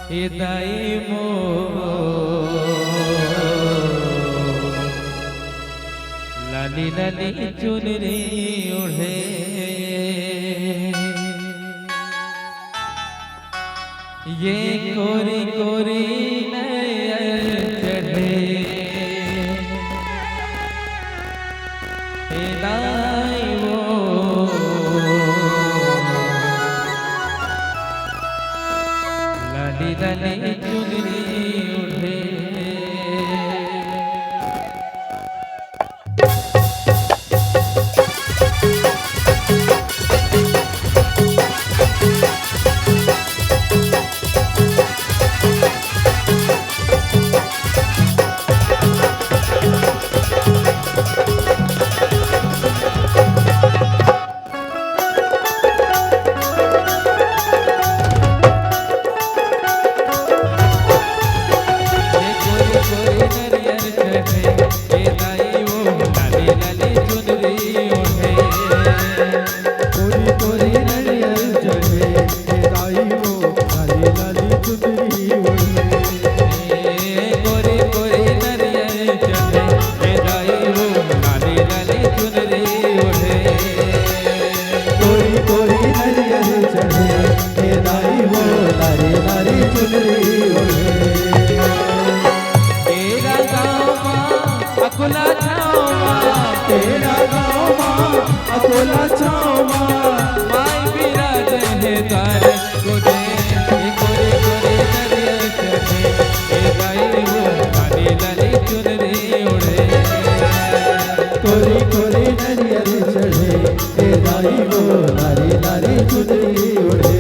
दाई मो लाली लाली चुनरी ओढ़े ये कोरी कोरी नयन चढ़े दाई वो लाली लाली चुनरी ओढ़े तेरा गाँव माँ अकोला छाँव माँ माई बिराज है तार कोरे कोरे कोरे नरियल चढ़े ए दाई वो लाली लाली चुनरी ओढ़े कोरी कोरी नरियल चढ़े ए दाई वो लारी लारी चुनरी ओढ़े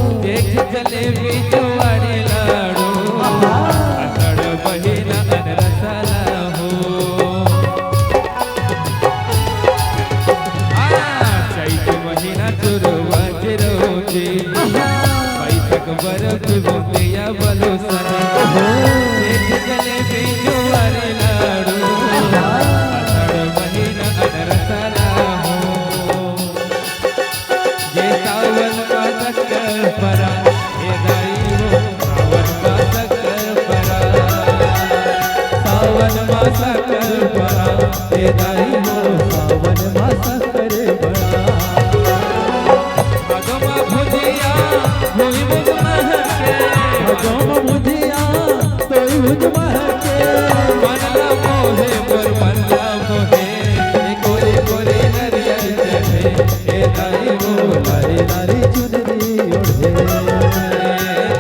जलेबी जुआरी लाडू अतड़ बहिना अनरसाला हो चैत महीना चुरवा चिरौती पैसक बरफ बुंदिया बलो सही जलेबी जुआरी लाडू अतड़ बहिना अनरसाला हो ये सावन का चक्कर परा सावन हो सावन मासा करे बड़ा भगवा भुजिया होई मुझ महके भगवा भुजिया तोई मुझ महके मनला मोहे पर मनला मोहे कोरे कोरे नरियल चढ़े ए दाई वो लारी लारी चुनरी ओढ़े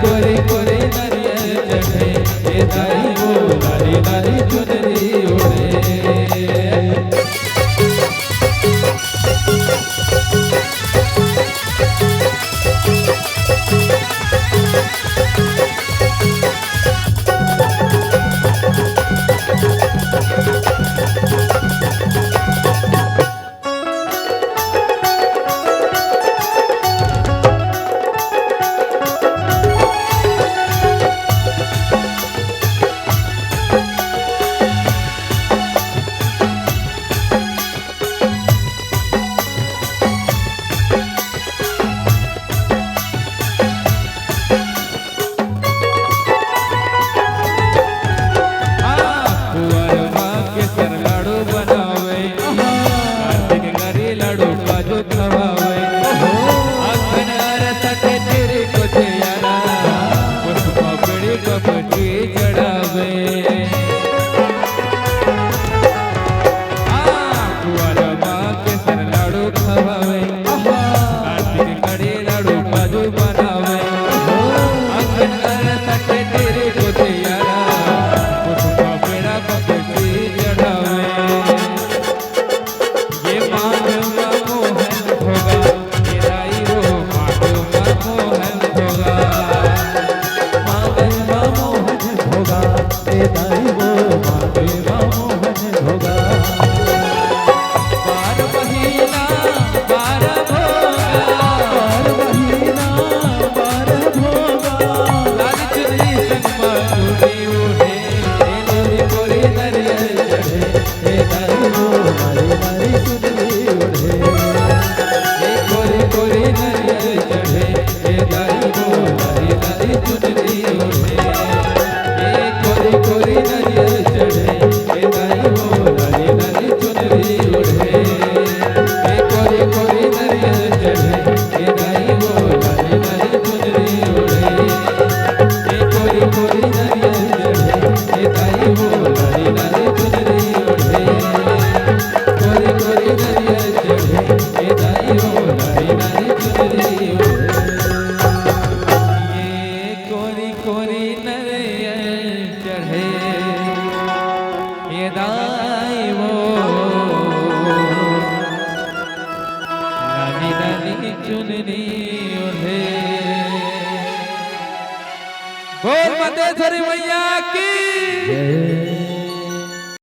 कोरे कोरे नरियल चढ़े ए दाई वो लारी लारी चुनरी ओढ़े ओढ़े ए कोरी कोरी नरियल चढ़े ए दाई वो लाली लाली चुनरी ओढ़े ए कोरी कोरी नरियल चढ़े ए दाई वो लाली लाली चुनरी ओढ़े ए कोरी कोरी नरियल चढ़े ए दाई वो लाली लाली चुनरी ओढ़े कोरी कोरी नरियल चढ़े ए दाई वो लाली लाली चुनरी ओढ़े ये कोरी कोरी नरियल चढ़े ये दाई वो लाली लाली चुनरी ओढ़े। बोल मतेश्वरी मैया की जय